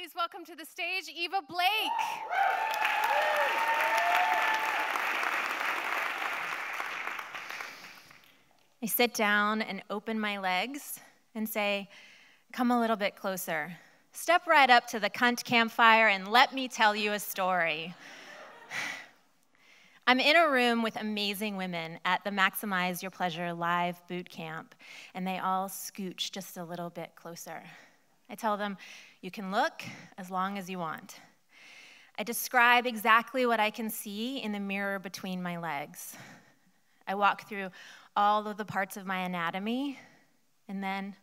Please welcome to the stage, Eva Blake. I sit down and open my legs and say, come a little bit closer. Step right up to the cunt campfire and let me tell you a story. I'm in a room with amazing women at the Maximize Your Pleasure live boot camp, and they all scooch just a little bit closer. I tell them, you can look as long as you want. I describe exactly what I can see in the mirror between my legs. I walk through all of the parts of my anatomy, and then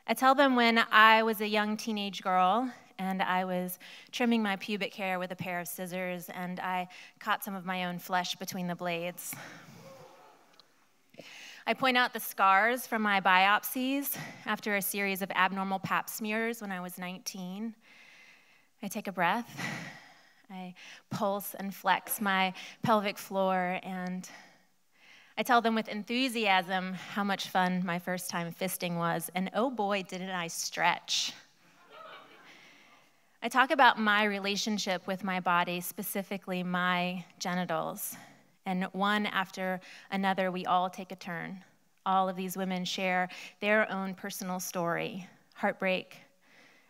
I tell them when I was a young teenage girl and I was trimming my pubic hair with a pair of scissors and I caught some of my own flesh between the blades. I point out the scars from my biopsies after a series of abnormal pap smears when I was 19. I take a breath. I pulse and flex my pelvic floor, and I tell them with enthusiasm how much fun my first time fisting was, and oh boy, didn't I stretch. I talk about my relationship with my body, specifically my genitals, and one after another, we all take a turn. All of these women share their own personal story, heartbreak,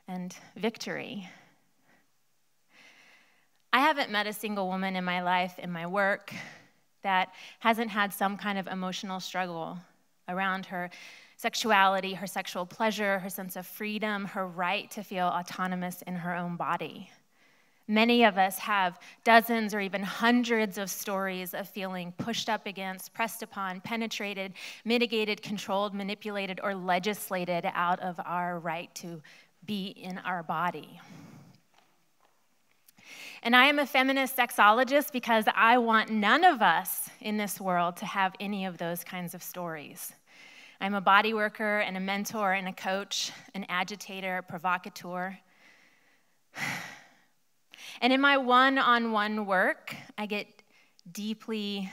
and victory. I haven't met a single woman in my life, in my work, that hasn't had some kind of emotional struggle around her sexuality, her sexual pleasure, her sense of freedom, her right to feel autonomous in her own body. Many of us have dozens or even hundreds of stories of feeling pushed up against, pressed upon, penetrated, mitigated, controlled, manipulated, or legislated out of our right to be in our body. And I am a feminist sexologist because I want none of us in this world to have any of those kinds of stories. I'm a bodyworker and a mentor and a coach, an agitator, a provocateur. And in my one-on-one work, I get deeply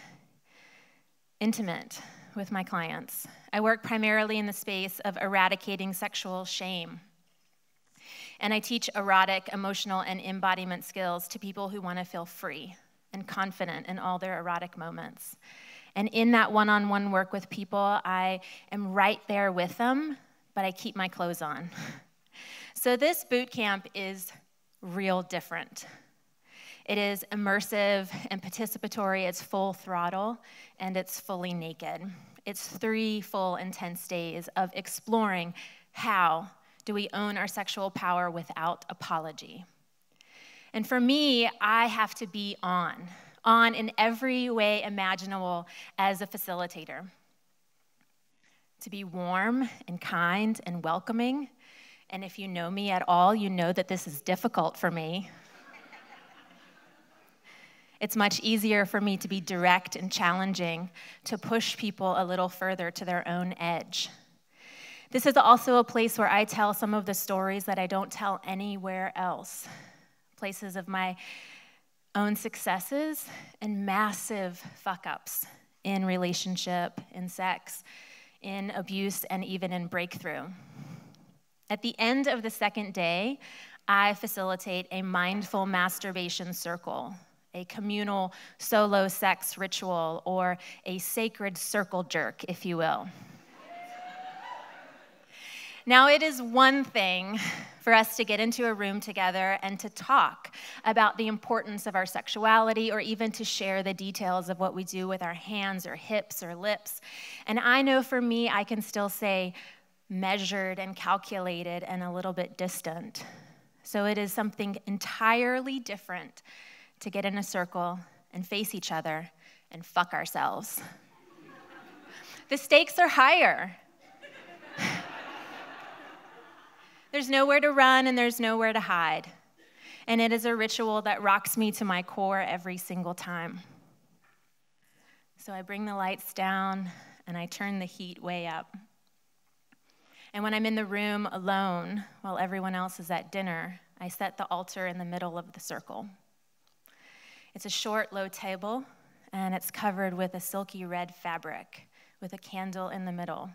intimate with my clients. I work primarily in the space of eradicating sexual shame. And I teach erotic, emotional, and embodiment skills to people who want to feel free and confident in all their erotic moments. And in that one-on-one work with people, I am right there with them, but I keep my clothes on. So this boot camp is real different. It is immersive and participatory, it's full throttle, and it's fully naked. It's 3 full, intense days of exploring how do we own our sexual power without apology. And for me, I have to be on in every way imaginable as a facilitator. To be warm and kind and welcoming. And if you know me at all, you know that this is difficult for me. It's much easier for me to be direct and challenging, to push people a little further to their own edge. This is also a place where I tell some of the stories that I don't tell anywhere else. Places of my own successes and massive fuck-ups in relationship, in sex, in abuse, and even in breakthrough. At the end of the second day, I facilitate a mindful masturbation circle, a communal solo sex ritual, or a sacred circle jerk, if you will. Now, it is one thing for us to get into a room together and to talk about the importance of our sexuality, or even to share the details of what we do with our hands or hips or lips. And I know for me, I can still say measured and calculated and a little bit distant. So it is something entirely different to get in a circle and face each other and fuck ourselves. The stakes are higher. There's nowhere to run and there's nowhere to hide. And it is a ritual that rocks me to my core every single time. So I bring the lights down and I turn the heat way up. And when I'm in the room alone, while everyone else is at dinner, I set the altar in the middle of the circle. It's a short, low table, and it's covered with a silky red fabric with a candle in the middle.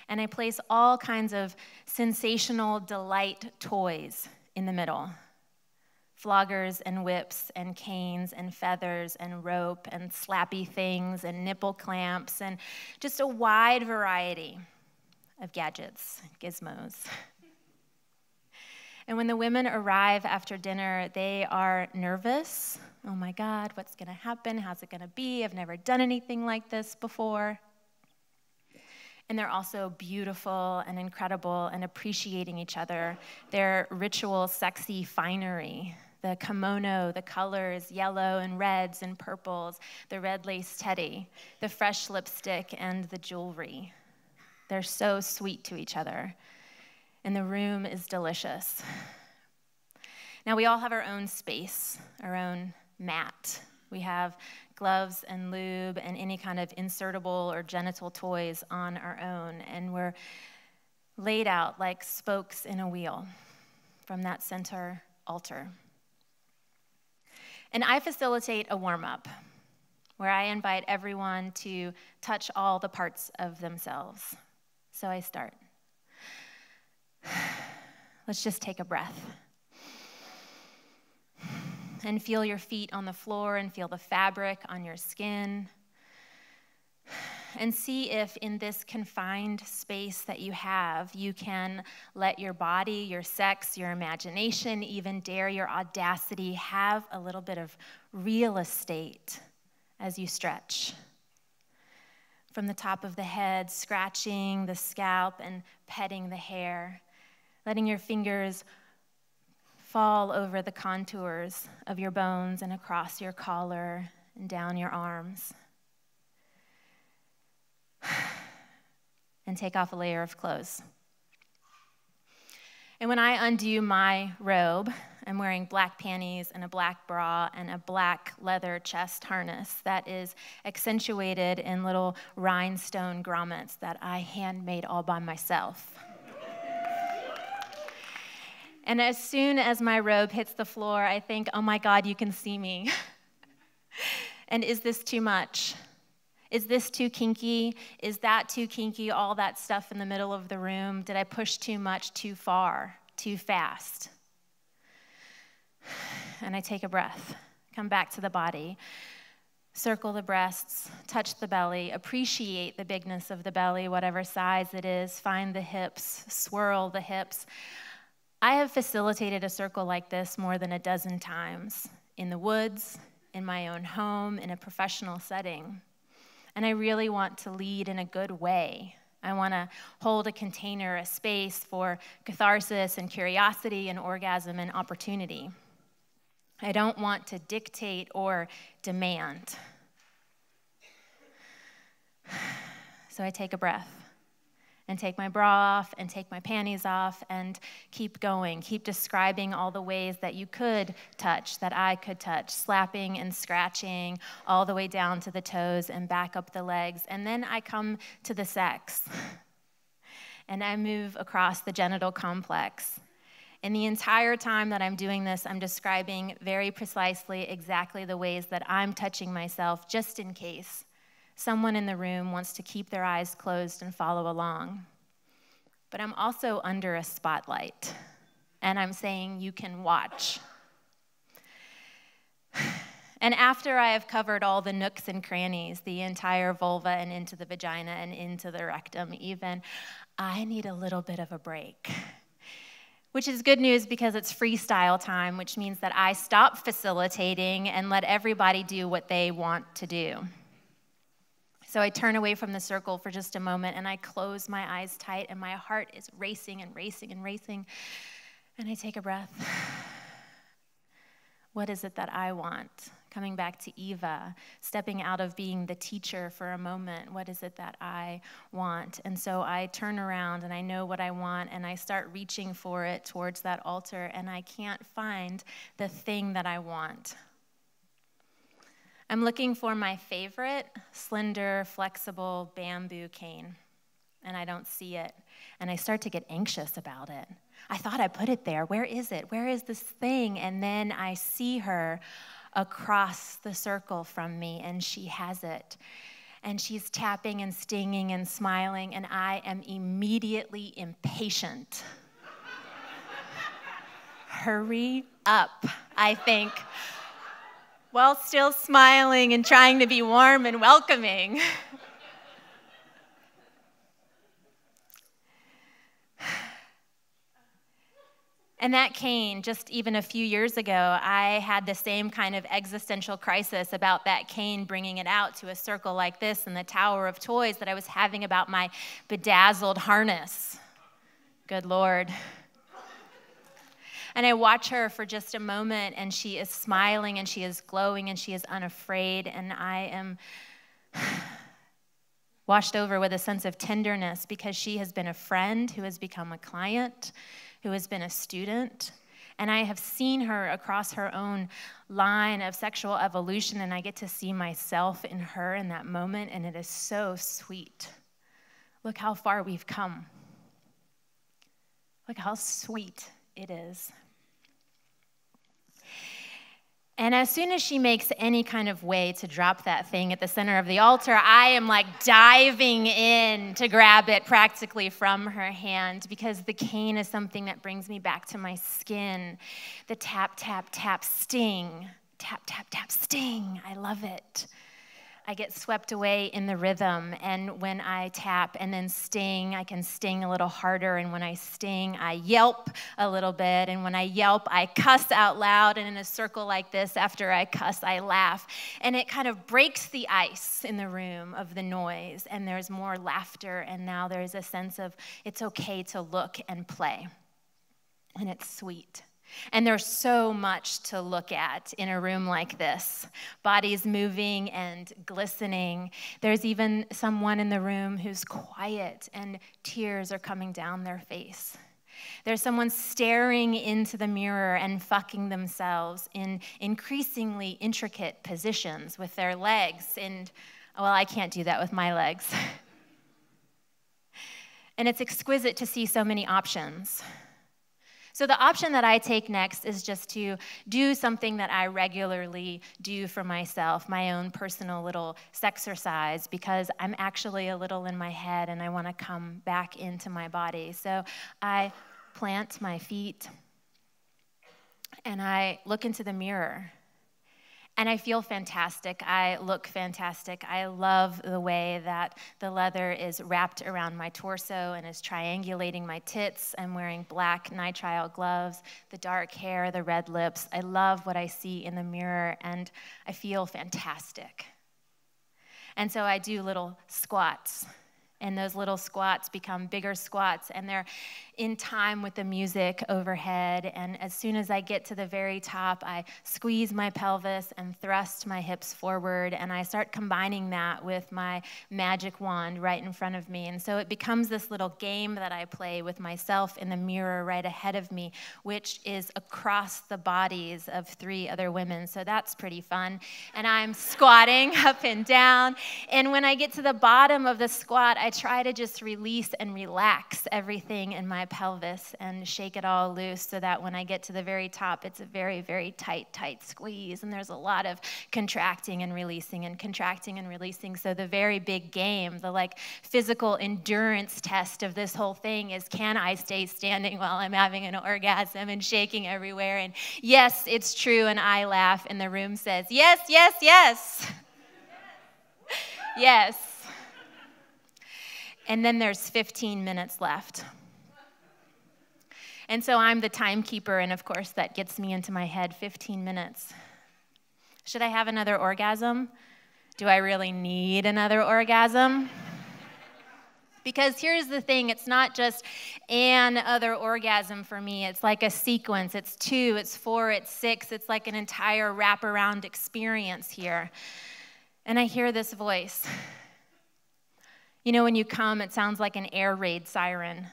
And I place all kinds of sensational delight toys in the middle. Floggers and whips and canes and feathers and rope and slappy things and nipple clamps and just a wide variety of gadgets, gizmos. And when the women arrive after dinner, they are nervous. Oh my God, what's gonna happen? How's it gonna be? I've never done anything like this before. And they're also beautiful and incredible and appreciating each other. Their ritual, sexy finery, the kimono, the colors, yellow and reds and purples, the red lace teddy, the fresh lipstick, and the jewelry. They're so sweet to each other. And the room is delicious. Now, we all have our own space, our own mat. We have gloves and lube and any kind of insertable or genital toys on our own, and we're laid out like spokes in a wheel from that center altar. And I facilitate a warm-up where I invite everyone to touch all the parts of themselves. So I start. Let's just take a breath. And feel your feet on the floor and feel the fabric on your skin. And see if in this confined space that you have, you can let your body, your sex, your imagination, even dare your audacity have a little bit of real estate as you stretch. From the top of the head, scratching the scalp and petting the hair, letting your fingers fall over the contours of your bones and across your collar and down your arms. And take off a layer of clothes. And when I undo my robe, I'm wearing black panties and a black bra and a black leather chest harness that is accentuated in little rhinestone grommets that I handmade all by myself. And as soon as my robe hits the floor, I think, oh my God, you can see me. And is this too much? Is this too kinky? Is that too kinky? All that stuff in the middle of the room? Did I push too much, too far, too fast? And I take a breath, come back to the body, circle the breasts, touch the belly, appreciate the bigness of the belly, whatever size it is, find the hips, swirl the hips. I have facilitated a circle like this more than a dozen times in the woods, in my own home, in a professional setting. And I really want to lead in a good way. I want to hold a container, a space for catharsis and curiosity and orgasm and opportunity. I don't want to dictate or demand. So I take a breath and take my bra off and take my panties off and keep going. Keep describing all the ways that you could touch, that I could touch, slapping and scratching all the way down to the toes and back up the legs. And then I come to the sex and I move across the genital complex. And the entire time that I'm doing this, I'm describing very precisely exactly the ways that I'm touching myself, just in case someone in the room wants to keep their eyes closed and follow along. But I'm also under a spotlight, and I'm saying you can watch. And after I have covered all the nooks and crannies, the entire vulva and into the vagina and into the rectum even, I need a little bit of a break. Which is good news because it's freestyle time, which means that I stop facilitating and let everybody do what they want to do. So I turn away from the circle for just a moment and I close my eyes tight and my heart is racing and racing and racing. And I take a breath. What is it that I want? Coming back to Eva, stepping out of being the teacher for a moment. What is it that I want? And so I turn around and I know what I want and I start reaching for it towards that altar and I can't find the thing that I want. I'm looking for my favorite slender, flexible bamboo cane, and I don't see it, and I start to get anxious about it. I thought I put it there. Where is it? Where is this thing? And then I see her across the circle from me, and she has it. And she's tapping and stinging and smiling, and I am immediately impatient. Hurry up, I think, while still smiling and trying to be warm and welcoming. And that cane, just even a few years ago, I had the same kind of existential crisis about that cane, bringing it out to a circle like this in the Tower of Toys that I was having about my bedazzled harness. Good Lord. And I watch her for just a moment, and she is smiling, and she is glowing, and she is unafraid, and I am washed over with a sense of tenderness because she has been a friend who has become a client, who has been a student, and I have seen her across her own line of sexual evolution, and I get to see myself in her in that moment, and it is so sweet. Look how far we've come. Look how sweet it is. And as soon as she makes any kind of way to drop that thing at the center of the altar, I am like diving in to grab it practically from her hand, because the cane is something that brings me back to my skin. The tap, tap, tap, sting. Tap, tap, tap, sting. I love it. I get swept away in the rhythm, and when I tap and then sting, I can sting a little harder, and when I sting, I yelp a little bit, and when I yelp, I cuss out loud, and in a circle like this, after I cuss, I laugh, and it kind of breaks the ice in the room of the noise, and there's more laughter, and now there's a sense of it's okay to look and play, and it's sweet. And there's so much to look at in a room like this. Bodies moving and glistening. There's even someone in the room who's quiet and tears are coming down their face. There's someone staring into the mirror and fucking themselves in increasingly intricate positions with their legs. And, well, I can't do that with my legs. And it's exquisite to see so many options. So the option that I take next is just to do something that I regularly do for myself, my own personal little sexercise, because I'm actually a little in my head and I want to come back into my body. So I plant my feet and I look into the mirror. And I feel fantastic. I look fantastic. I love the way that the leather is wrapped around my torso and is triangulating my tits. I'm wearing black nitrile gloves, the dark hair, the red lips. I love what I see in the mirror, and I feel fantastic. And so I do little squats. And those little squats become bigger squats, and they're in time with the music overhead. And as soon as I get to the very top, I squeeze my pelvis and thrust my hips forward, and I start combining that with my magic wand right in front of me. And so it becomes this little game that I play with myself in the mirror right ahead of me, which is across the bodies of 3 other women. So that's pretty fun. And I'm squatting up and down. And when I get to the bottom of the squat, I try to just release and relax everything in my pelvis and shake it all loose so that when I get to the very top, it's a very, very tight, tight squeeze. And there's a lot of contracting and releasing and contracting and releasing. So the very big game, the like physical endurance test of this whole thing is, can I stay standing while I'm having an orgasm and shaking everywhere? And yes, it's true. And I laugh and the room says, yes, yes, yes. Yes. And then there's 15 minutes left. And so I'm the timekeeper, and of course that gets me into my head, 15 minutes. Should I have another orgasm? Do I really need another orgasm? Because here's the thing, it's not just an other orgasm for me. It's like a sequence. It's 2, it's 4, it's 6. It's like an entire wraparound experience here. And I hear this voice. You know, when you come, it sounds like an air raid siren.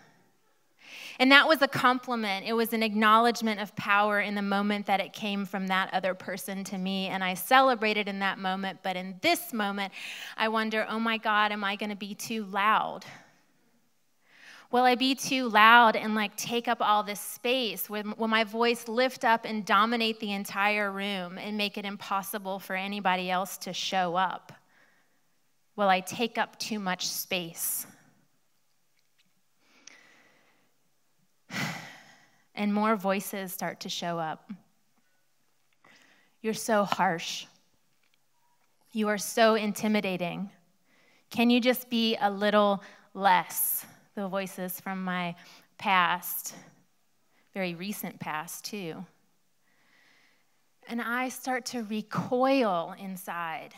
And that was a compliment. It was an acknowledgement of power in the moment that it came from that other person to me. And I celebrated in that moment. But in this moment, I wonder, oh my God, am I going to be too loud? Will I be too loud and like take up all this space? Will my voice lift up and dominate the entire room and make it impossible for anybody else to show up? Will I take up too much space? And more voices start to show up. You're so harsh. You are so intimidating. Can you just be a little less? The voices from my past, very recent past too. And I start to recoil inside.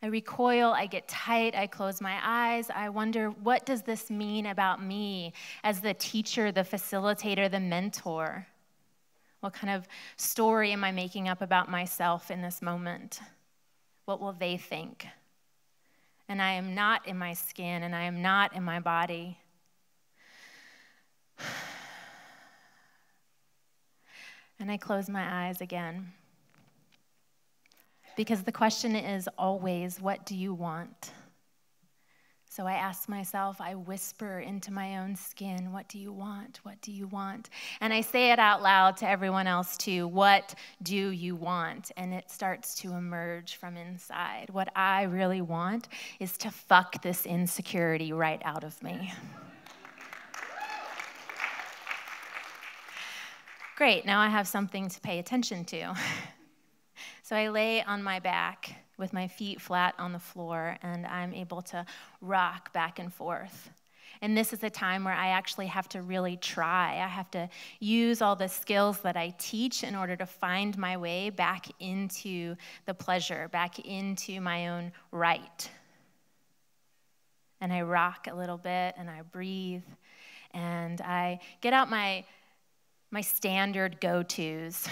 I recoil, I get tight, I close my eyes. I wonder, what does this mean about me as the teacher, the facilitator, the mentor? What kind of story am I making up about myself in this moment? What will they think? And I am not in my skin, and I am not in my body. And I close my eyes again. Because the question is always, what do you want? So I ask myself, I whisper into my own skin, what do you want? What do you want? And I say it out loud to everyone else too, what do you want? And it starts to emerge from inside. What I really want is to fuck this insecurity right out of me. Great, now I have something to pay attention to. So I lay on my back with my feet flat on the floor, and I'm able to rock back and forth. And this is a time where I actually have to really try. I have to use all the skills that I teach in order to find my way back into the pleasure, back into my own right. And I rock a little bit, and I breathe, and I get out my standard go-tos.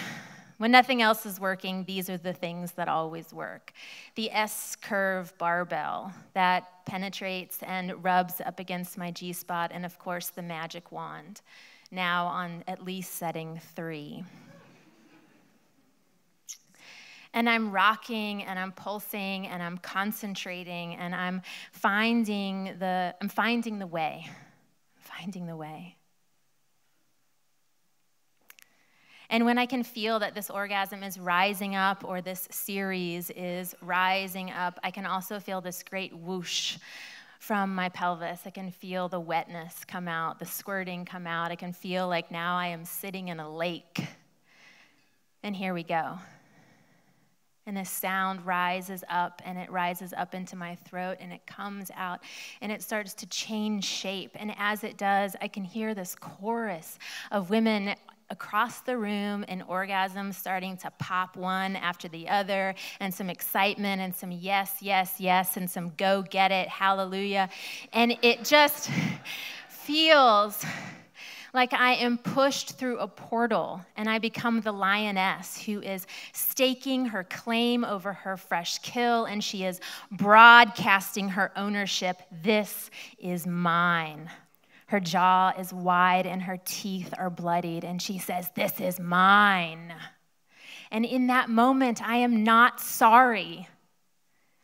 When nothing else is working, these are the things that always work. The S-curve barbell that penetrates and rubs up against my G-spot, and of course the magic wand, now on at least setting 3. And I'm rocking, and I'm pulsing, and I'm concentrating, and I'm finding the way. Finding the way. And when I can feel that this orgasm is rising up, or this series is rising up, I can also feel this great whoosh from my pelvis. I can feel the wetness come out, the squirting come out. I can feel like now I am sitting in a lake. And here we go. And this sound rises up, and it rises up into my throat, and it comes out, and it starts to change shape. And as it does, I can hear this chorus of women across the room, and orgasms starting to pop one after the other, and some excitement, and some yes, yes, yes, and some go get it, hallelujah. And it just feels like I am pushed through a portal, and I become the lioness who is staking her claim over her fresh kill, and she is broadcasting her ownership. This is mine. Her jaw is wide and her teeth are bloodied, and she says, this is mine. And in that moment, I am not sorry,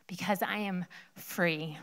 because I am free.